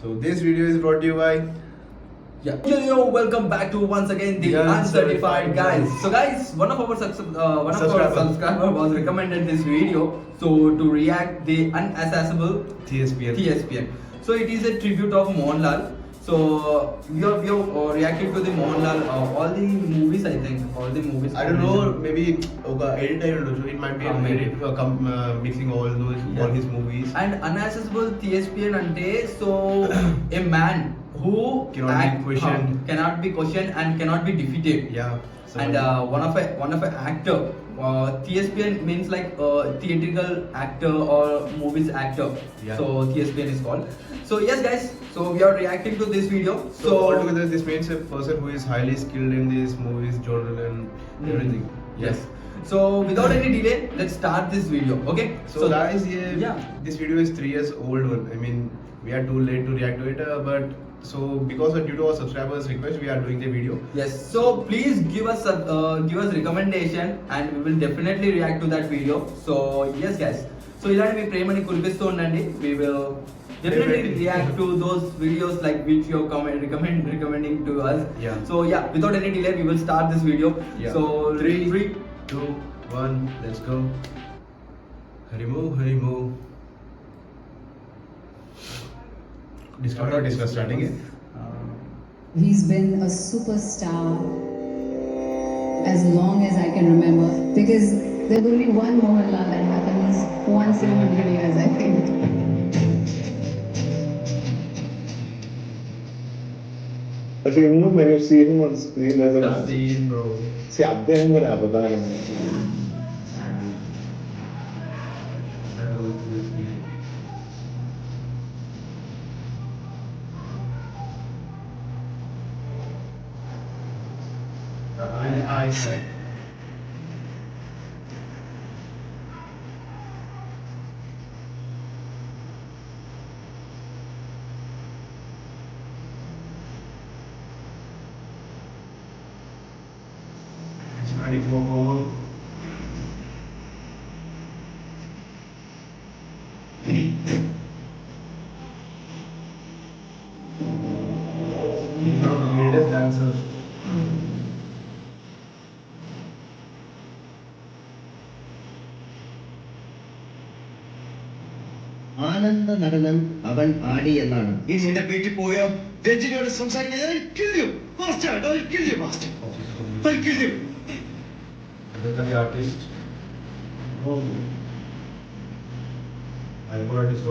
So this video is brought to you by Yo, welcome back to once again the Uncertified guys. So guys, one of our subscriber was recommended this video to react the unaccessible TSPN. So it is a tribute of Mohanlal. So we have reacted to the Mohanlal all the movies. I think all the movies. I don't know, maybe edit I don't know. So it might be Maybe. mixing all his movies. And unaccessible TSPN ante so a man who cannot be questioned and cannot be defeated. Yeah. And one of a actor. TSPN means like theatrical actor or movies actor. Yeah. So TSPN is called. So yes, guys. So we are reacting to this video. So altogether, this means a person who is highly skilled in these movies, genre, and everything. Yes. So without any delay, let's start this video. Okay. So guys, this video is 3 years old one. I mean, we are too late to react to it, but so because due to our subscribers' request, we are doing the video. Yes. So please give us recommendation, and we will definitely react to that video. So yes, guys. So ఇలాంటి మీ ప్రేమని కురిపిస్తూ ఉండండి. We will definitely react to those videos like which you recommending to us. Yeah. So yeah, without any delay, we will start this video. Yeah. So 3, 3, 2, 1, let's go. Harimu. Discuss starting it. He's been a superstar as long as I can remember, because there's only one Mohanlal that happens once in 100 years, I think. I think when you see him on screen as a Scene, bro. see അദ്ദേഹം ഒരു അവതാരം I say. It's ready for goal. He's not the greatest dancer. ആനന്ദ നടനം അവൻ ആടി എന്നാണ്. ഇനി എന്റെ വീട്ടിൽ പോയ രജനിയോട് സംസാരിക്കാൻ The artist. Oh. I'm artist.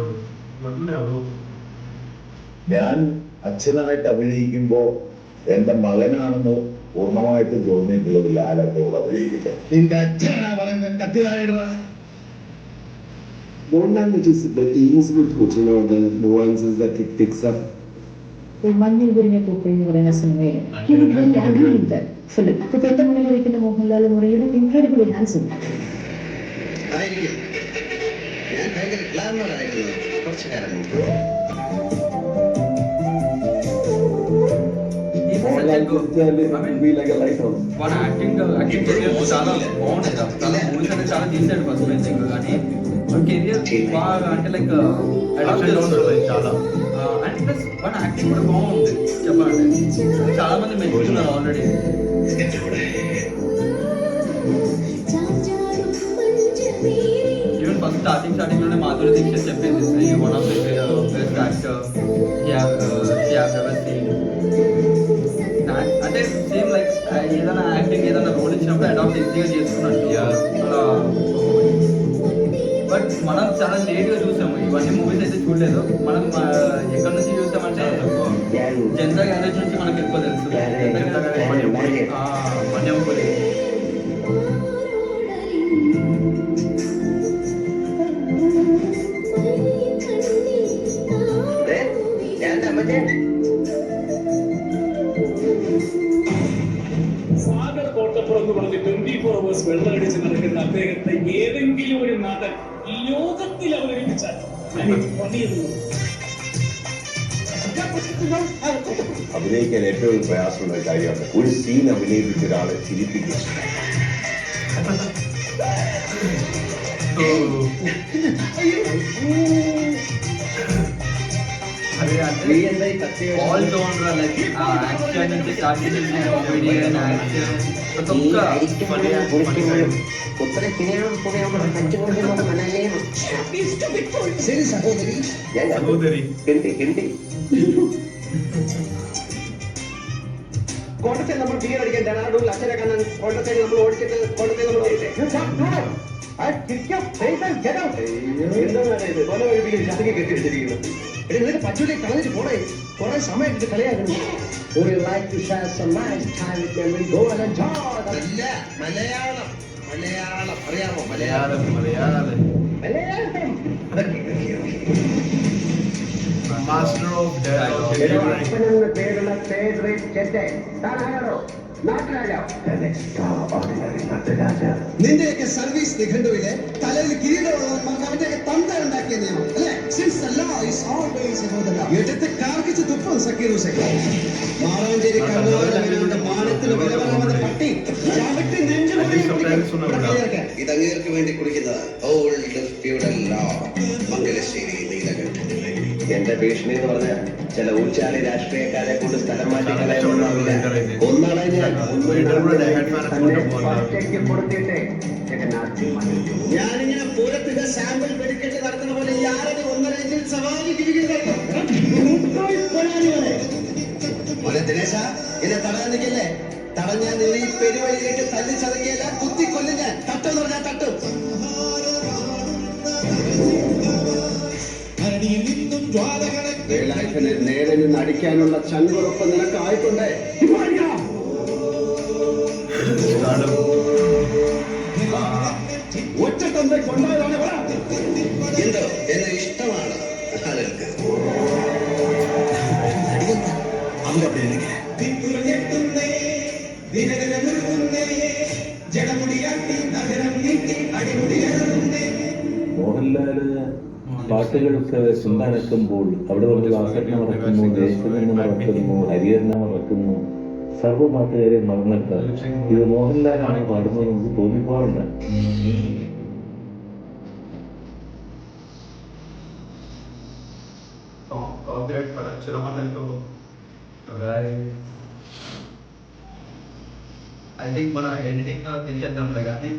ഞാൻ അച്ഛനായിട്ട് അഭിനയിക്കുമ്പോൾ എന്റെ മകനാണെന്ന് പൂർണ്ണമായിട്ട് തോന്നിയിട്ടുള്ളത് ലാലത്തോട് അഭിനയിക്കുന്നത്. നിന്റെ അച്ഛനാ പറയുന്നത് കത്തിലായിട്ടാ. Language is the easy to the nuances that it picks up. മഞ്ഞിൽ കുരിഞ്ഞ പൂക്കൾ എന്ന് പറയുന്ന സിനിമയിൽ ഇപ്പൊ എന്റെ മുന്നിൽ ഇരിക്കുന്ന മോഹൻലാൽ എന്ന് പറയുന്നത് ഇൻക്രെഡിബിളി ഹാൻസം. ആയിരിക്കും. ഞാൻ ഭയങ്കര ഗ്ലാമർ ആയിരുന്നു കുറച്ചു കാലം മുമ്പ്. మన యాక్టింగ్ చాలా బాగుంటుంది. చాలా మూవీస్ అంటే చాలా తీసాడు ఫస్ట్ బెంచింగ్, కానీ కెరియర్ బాగా అంటే లైక్ చాలా అండ్ ప్లస్ మన యాక్టింగ్ కూడా బాగుంది చెప్పాలంటే. చాలా మంది మెచ్చుకున్నారు ఆల్రెడీ. ఈవెన్ ఫస్ట్ స్టార్టింగ్ లోనే మాధురి దీక్షిత్ చెప్పింది one of the best actor అంటే సేమ్ లైక్ ఏదైనా యాక్టింగ్ ఏదైనా రోల్ ఇచ్చినప్పుడు అడాప్ట్ ఈజీగా చేసుకున్నట్టు అలా. బట్ మనం చాలా లేట్గా చూసాము ఇవన్నీ మూవీస్ అయితే చూడలేదు. మనం ఎక్కడి నుంచి చూసామంటే జనతా గ్యారేజ్ నుంచి మనకు ఎక్కువ తెలుసు. మన్యంపురి. സാഗർ കോട്ടപ്പുറം എന്ന് പറഞ്ഞ് 24 hours വെള്ളമടിച്ച് നടക്കുന്ന അദ്ദേഹത്തെ ഏതെങ്കിലും ഒരു നടൻ ലോകത്തിൽ അവതരിപ്പിച്ചാൽ അഭിനയിക്കാൻ ഏറ്റവും പ്രയാസമുള്ള കാര്യമാണ് ഒരു സീൻ അഭിനയിപ്പിച്ച ഒരാളെ ചിരിപ്പിക്കുക. అదే అంటే VNY ప్రత్యేక ఆల్ జోనర్ లైక్ యాక్షన్ నుంచి స్టార్ట్ చేసి కామెడీ అండ్ యాక్షన్ ప్రతి ഈ ఒక్క അടിക്കുമ്പോഴും കുളിക്കുമ്പോഴും കുത്തനെ കിണിയോടും പുകയോടും കച്ചുകൊണ്ടിരുന്നത് മനല്ലേയും ശരി സഹോദരി ഞാൻ സഹോദരി. ഹിന്ദി ഹിന്ദി കോട്ടത്തിൽ നമ്മൾ ബിയർ അടിക്കാൻ ഡെറാഡൂണിൽ അച്ഛനെ കാണാൻ കോട്ടത്തിൽ നമ്മൾ ഓടിച്ചിട്ട് കോട്ടത്തിൽ നമ്മൾ നിനക്ക് പച്ചൂലേ കളഞ്ഞിട്ട് പോണേ കുറെ സമയത്ത് കളിയാക്കുന്നു Would you like to share some nice time with them? Go and enjoy. അല്ല മലയാളം മലയാളം അറിയാമോ Malayalam Malayalam Malayalam master of delivery. അപ്പനെന്ന പേരുള്ള ഫേവറേറ്റ് ചെറ്റെ താനാരോ നാട്ടുരാജാവ് നിന്റെയൊക്കെ സർവീസ് നിഘണ്ടുവിലെ തലയിൽ കിരീടമുള്ളവന്മാർക്ക് അവന്റെയൊക്കെ തന്ത ഉണ്ടാക്കിയ നിയമം അല്ലേ since the law is always about the law എടുത്ത് കാർക്കിച്ച് തുപ്പും സക്കീർ ഹുസൈൻ മാറാഞ്ചേരി കർണാടകയുടെ മാനത്തിന് വിലവരമെന്ന പട്ടി ചവിട്ടി നെഞ്ചു ഇതങ്ങേർക്ക് വേണ്ടി കുടിക്കുന്നത് old feudal law Mangalassery Neelakantan എന്റെ ഭീഷണി എന്ന് പറഞ്ഞാൽ ചില ഊച്ചാളി രാഷ്ട്രീയക്കാരെ കൊണ്ട് സ്ഥലം മാറ്റി കളയാനൊന്നാവില്ല ഒന്നാളെ ഞാനിങ്ങനെ പൂരത്തിന്റെ സാമ്പിൾ വെടിക്കെട്ട് നടത്തുന്ന പോലെ യാരത് 1.5 ഇഞ്ചിൽ സവാരി മോനെ ദിനേശ എന്നെ തടയാൻ നിൽക്കല്ലേ തടഞ്ഞാൽ നിങ്ങൾ ഈ പെരുവഴിയിലേക്ക് തല്ലി ചതകിയല്ല കുത്തി കൊല്ലും ഞാൻ തട്ടെന്ന് പറഞ്ഞാൽ തട്ടും വേലായുധനെ നേരെ നിന്ന് അടിക്കാനുള്ള ചങ്കുറപ്പ് നിനക്കായിട്ടുണ്ട് ഒറ്റക്കൊന്നെ കൊണ്ടായതാണ് എന്തോ എന്നെ ഇഷ്ടമാണ് ആളുകൾക്ക് മോഹൻലാല് പാട്ടുകൾക്ക് ചിന്താനക്കുമ്പോൾ അവിടെ നമ്മൾ വാസനെ മറക്കുന്നു ദേശത്തിനെ മറക്കുന്നു ഹരിഹരനെ മറക്കുന്നു സർവ്വ പാട്ടുകാരെ മറന്നിട്ട് ഇത് മോഹൻലാലാണ് പാടുന്നത് നമുക്ക് തോന്നിപ്പോറുണ്ട്. ఐ థింక్ మన ఎడిటింగ్ తెలిసేద్దాం కానీ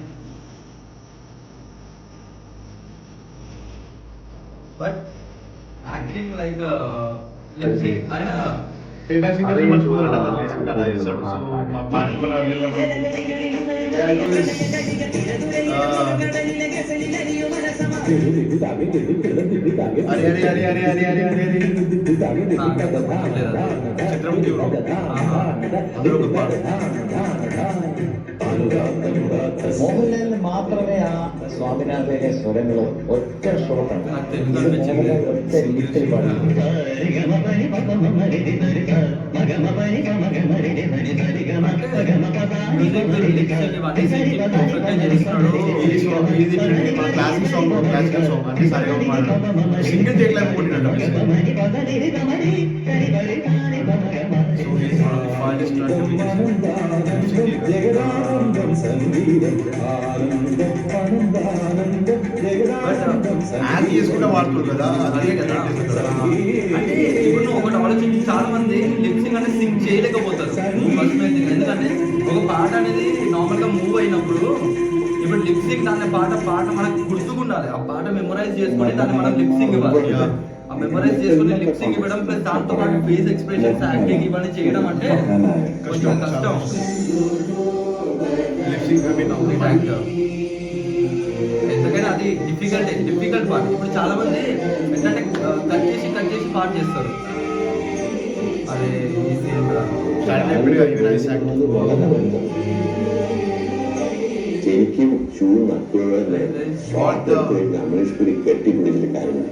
బట్ యాక్టింగ్ లైక్ മോഹൻലാലിന് മാത്രമേ ആ സ്വാമിനാഥയുടെ സ്വരങ്ങൾ ഒറ്റ ഷോട്ടാണ് ഒറ്റ രീതിയിൽ പാടുന്നത്. క్లాసిక్ సాంగ్ అన్ని సరిగా సింగిల్ టేక్ లైఫ్ కొట్టినట్టు యాడ్ చేసుకుంటే వాడుతుంది కదా అదే కదా. అంటే ఇప్పుడు నువ్వు ఒకటి ఆలోచించి చాలా మంది లిప్సింగ్ అనేది సింగ్ చేయలేకపోతారు ఫస్ట్ మెయిన్ థింగ్. ఎందుకంటే ఒక పాట అనేది నార్మల్ గా మూవ్ అయినప్పుడు ఇప్పుడు లిప్సింగ్ దాని పాట మనకు గుర్తుకుండాలి. ఆ పాట మెమరైజ్ చేసుకుని దాన్ని మనం లిప్సింగ్ ఇవ్వాలి. ఆ మెమరైజ్ చేసుకుని లిప్సింగ్ ఇవ్వడం ప్లస్ దాంతో పాటు ఫేస్ ఎక్స్ప్రెషన్స్ యాక్టింగ్ ఇవన్నీ చేయడం అంటే కొంచెం కష్టం. ఎందుకైనా అది డిఫికల్ట్ పార్ట్. ఇప్పుడు చాలా మంది ఏంటంటే కట్ చేసి పాట చేస్తారు. అదే ശരിക്കും ഷൂ നക്കുള്ള അമരീഷ്പുരി കെട്ടിപ്പിടിച്ചിട്ട് കാരണം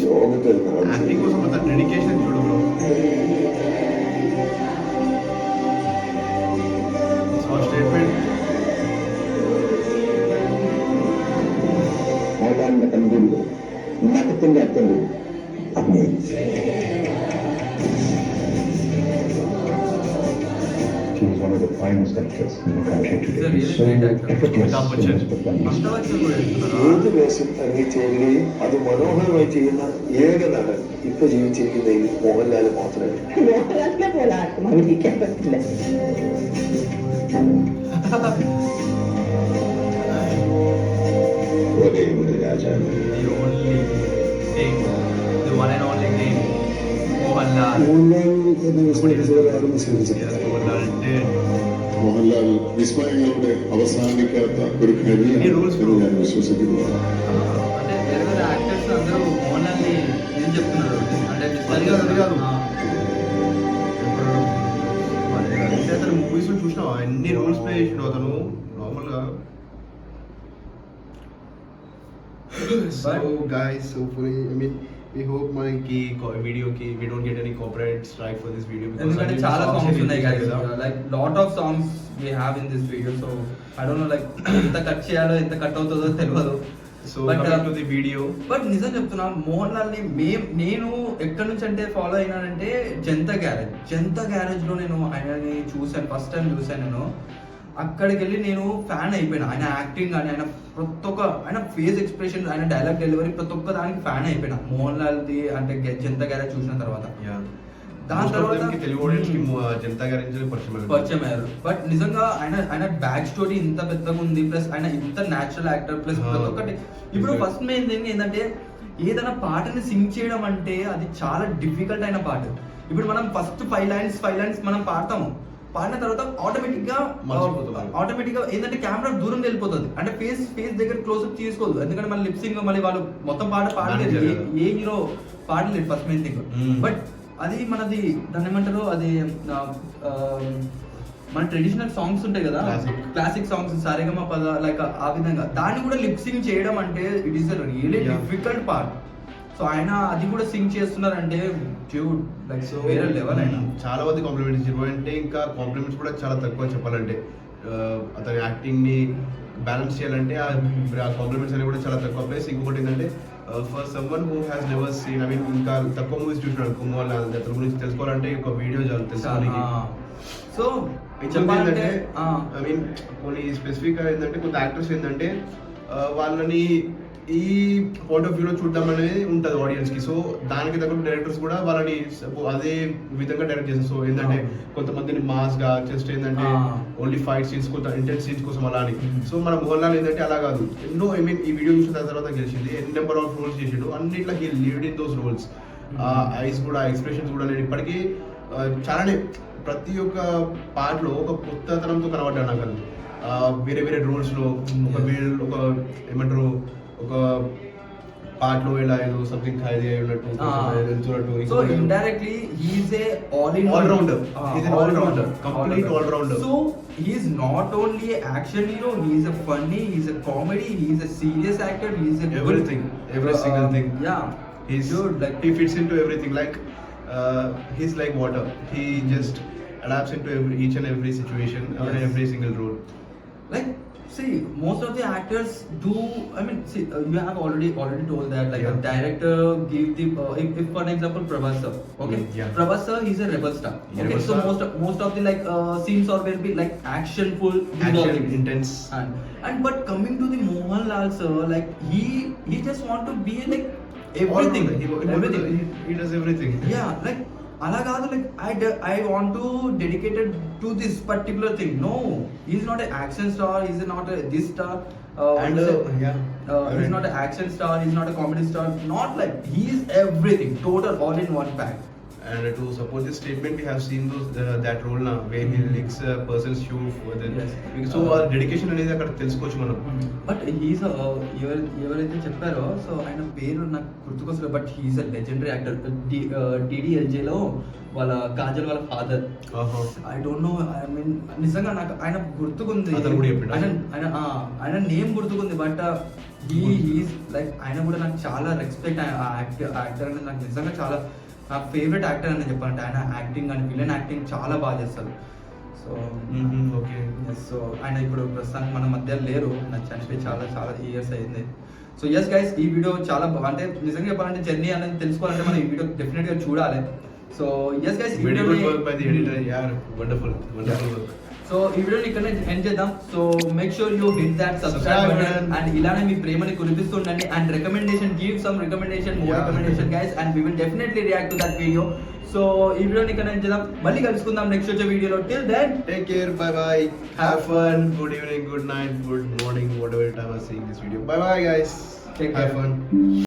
ലോകത്ത് యాక్టింగ్ కోసం అంత డెడికేషన్ చూడు బ్రో. స్టేట్మెంట్ ആകാരന്റെ കണ്ടുള്ളൂ നഖത്തിന്റെ അറ്റം അഭിനയിച്ചു. She was one of the finest actress in the country He's a today. really He's so great actor. effortless Amitabh in Bachchan. his performance. Amitabh Bachchan కూడా చేస్తున్నారా? ഏത് വേഷം അങ്ങ് ചെയ്യുകയും അത് മനോഹരമായി ചെയ്യുന്ന ഏക നടൻ ഇപ്പൊ ജീവിച്ചിരിക്കുന്ന ഈ മോഹൻലാൽ മാത്രമേ മോഹൻലാലിനെ പോലെ ആർക്കും അഭിനയിക്കാൻ പറ്റില്ല. ഒരേ ഒരു രാജാവ് The only thing, the one and only thing, Mohanlal. Mohanlal എന്ന വിസ്മയിച്ചത് ആരും വിസ്മരിച്ചിട്ടില്ല. Yes, Mohanlal did. മോഹൻലാൽ വിസ്മയങ്ങളുടെ അവസാനിക്കാത്ത ഒരു He rules, bro. കഴിയാണ് ഞാൻ വിശ്വസിക്കുന്നു. అంటే వేరే వేరే యాక్టర్స్ అందరూ మోహన్లాల్ని ఏం చెప్తున్నారు అంటే అది కాదు. ఆ, అంటే అతను మూవీస్ లో చూసినావా ఎన్ని రోల్స్ ప్లే చేసిండు అతను నార్మల్ గా. So guys hopefully I mean we hope మనకి వీడియోకి we don't get any copyright strike for this video because ఎందుకంటే I mean, చాలా songs సాంగ్స్ ఉన్నాయి release guys, కదా. like lot of songs we have in this video, so I don't know like ఎంత cut చేయాలో ఎంత cut అవుతుందో తెలియదు. So But, coming to the video, but నిజం చెప్తున్నా మోహన్ లాల్ ని నేను ఎక్కడి నుంచి అంటే ఫాలో అయినానంటే జనతా గ్యారేజ్ లో నేను ఆయనని చూసాను, ఫస్ట్ టైం చూసాను నేను. అక్కడికి వెళ్ళి నేను ఫ్యాన్ అయిపోయినా. ఆయన యాక్టింగ్ కానీ ఆయన ప్రతి ఒక్క ఆయన ఫేస్ ఎక్స్ప్రెషన్, ఆయన డైలాగ్ డెలివరీ ప్రతి ఒక్క దానికి ఫ్యాన్ అయిపోయినా మోహన్ లాల్ది అంటే జనతా గ్యారేజ్ చూసిన తర్వాత. yeah, దాని most of తర్వాత them కి తెలుగు audience కి జనతా గారి నుంచి పరిచయం అయ్యారు. బట్ నిజంగా ఆయన బ్యాక్ స్టోరీ ఇంత పెద్దగా ఉంది, ప్లస్ ఆయన ఇంత న్యాచురల్ యాక్టర్, ప్లస్ ప్రతి ఒక్కటి. ఇప్పుడు ఫస్ట్ మెయిన్ థింగ్ ఏంటంటే ఏదైనా పాటని సింగ్ చేయడం అంటే అది చాలా డిఫికల్ట్ అయిన పాట. ఇప్పుడు మనం ఫస్ట్ ఫైవ్ లైన్స్ మనం పాడతాము, పాడిన తర్వాత ఆటోమేటిక్ గా ఏంటంటే కెమెరా దూరం వెళ్ళిపోతుంది, అంటే ఫేస్ దగ్గర క్లోజ్అప్ తీసుకోదు. ఎందుకంటే మన లిప్సింగ్ మళ్ళీ వాళ్ళు మొత్తం పాడలేదు, ఏ హీరో పాడలేదు ఫస్ట్ మెయిన్ థింగ్. బట్ అది మనది దాన్ని ఏమంటారు, అది మన ట్రెడిషనల్ సాంగ్స్ ఉంటాయి కదా, క్లాసిక్ సాంగ్స్ సారేగమ పద లైక్ ఆ విధంగా దాన్ని కూడా లిప్సింగ్ చేయడం అంటే it is a really difficult part. So ఆయన అది కూడా సింగ్ చేస్తున్నారంటే డ్యూడ్ లైక్ సో వేరే లెవెల్. ఆయన చాలా మంది కాంప్లిమెంట్స్ ఇచ్చారు, అంటే ఇంకా కాంప్లిమెంట్స్ కూడా చాలా తక్కువ చెప్పాలంటే. అతని యాక్టింగ్ ని బ్యాలెన్స్ చేయాలంటే ఆ కాంప్లిమెంట్స్ అనేవి కూడా చాలా తక్కువ. ప్లేస్ ఇంకొకటి ఏంటంటే for someone who has never seen, I mean ఇంకా తక్కువ మూవీస్ చూసినాడు కుమార్ అతని గురించి తెలుసుకోవాలంటే ఒక వీడియో చాలు తెలుసుకోవడానికి. సో చెప్పాలంటే ఐ మీన్ కొన్ని స్పెసిఫిక్ గా ఏంటంటే కొంత యాక్టర్స్ ఏంటంటే వాళ్ళని ఈ పాయింట్ ఆఫ్ వ్యూలో చూడడం అనేది ఉంటుంది ఆడియన్స్ కి. సో దానికి తగ్గ డైరెక్టర్స్ కూడా వాళ్ళని అదే విధంగా డైరెక్ట్ చేస్తారు. సో ఏంటంటే కొంతమందిని మాస్ గా జస్ట్ ఏంటంటే ఓన్లీ ఫైట్ సీన్స్, కొంత ఇంటెన్స్ సీన్స్ కోసం అలా అని. సో మన మోహన్ లాల్ ఏంటంటే అలా కాదు, ఎన్నో ఐ మీన్ ఈ వీడియో చూసిన తర్వాత గెలిచింది, ఎన్ని నెంబర్ ఆఫ్ రోల్స్ చేసిండు, అన్నిట్లో he lead in those roles. Eyes కూడా ఎక్స్ప్రెషన్స్ కూడా లేదు ఇప్పటికీ చాలానే ప్రతి ఒక్క పార్ట్ లో ఒక కొత్తతనంతో కనబడ్డాడు నాకు. వేరే వేరే రోల్స్ లో ఒక ఏమంటారు ఒక పార్ట్ లో ఇలా ఏదో సంథింగ్ ఖైదీ అయి ఉన్నట్టు. So indirectly he is a all rounder. He's an all rounder, complete all rounder. So he is not only a action hero, he is a funny, he is a comedy, he is a serious actor, he is a Everything, every single thing. Yeah, He's good, like he fits into everything. Like he's like water. He just adapts into each and every situation and Yes. every single role. like see most of the actors do, I mean see you have already told that like Yeah. a director give the if for an example Prabhas sir, okay, Yeah. Prabhas sir he's a rebel star, Yeah, okay, rebel so star. most of the like scenes are will be like action full, Action, intense. and but coming to the Mohanlal sir, like he just want to be like everything. Everything. He does everything. Yeah, like అలా కాదు, like I want to dedicated to this particular thing. No, is not a action star, is not a this star, And is not a action star, is not a comedy star, not like he is everything, total all in one pack. And to support this statement, we have seen that role now where he licks a person's shoe for the. Yes. So our dedication అనేది అక్కడ తెలుసుకోవచ్చు మనం. But he's ఎవరైతే చెప్పారో so ఆయన పేరు నాకు గుర్తుకొస్తుంది, but he's a legendary actor. DDLJ లో వాళ్ళ కాజల్ వాళ్ళ father, I don't know, I mean నిజంగా నాకు ఆయన గుర్తుకుంది, ఆయన నేమ్ గుర్తుకుంది, బట్ హీస్ లైక్ ఆయన కూడా నాకు చాలా రెస్పెక్ట్. యాక్టర్ అనేది నాకు నిజంగా చాలా నా ఫేవరెట్ యాక్టర్ అని చెప్పాలంటే. ఆయన యాక్టింగ్ అండ్ విలన్ యాక్టింగ్ చాలా బాగా చేస్తారు. సో ఓకే, సో ఆయన ఇప్పుడు ప్రస్తుతానికి మన మధ్య లేరు, నాకు చనిపోయి చాలా ఇయర్స్ అయింది. సో ఎస్ గైస్, ఈ వీడియో చాలా అంటే నిజంగా చెప్పాలంటే జర్నీ అనేది తెలుసుకోవాలంటే మనం ఈ వీడియో డెఫినెట్ గా చూడాలి. So yes guys, very good work by the editor. Yeah, wonderful work. So ఈ వీడియోని ఇక్కడ ఎండ్ చేద్దాం. So make sure you hit that subscribe button and ఇలానే మీ ప్రేమని కురిపిస్తుండండి and recommendation give some recommendation more recommendation guys and we will definitely react to that video. So ఈ వీడియోని ఇక్కడ ఎండ్ చేద్దాం. మళ్ళీ కలుసుకుందాం నెక్స్ట్ వచ్చే వీడియోలో. Till then take care, bye bye, have fun, good evening, good night, good morning, whatever time I see this video. Bye bye guys, Take have care. fun.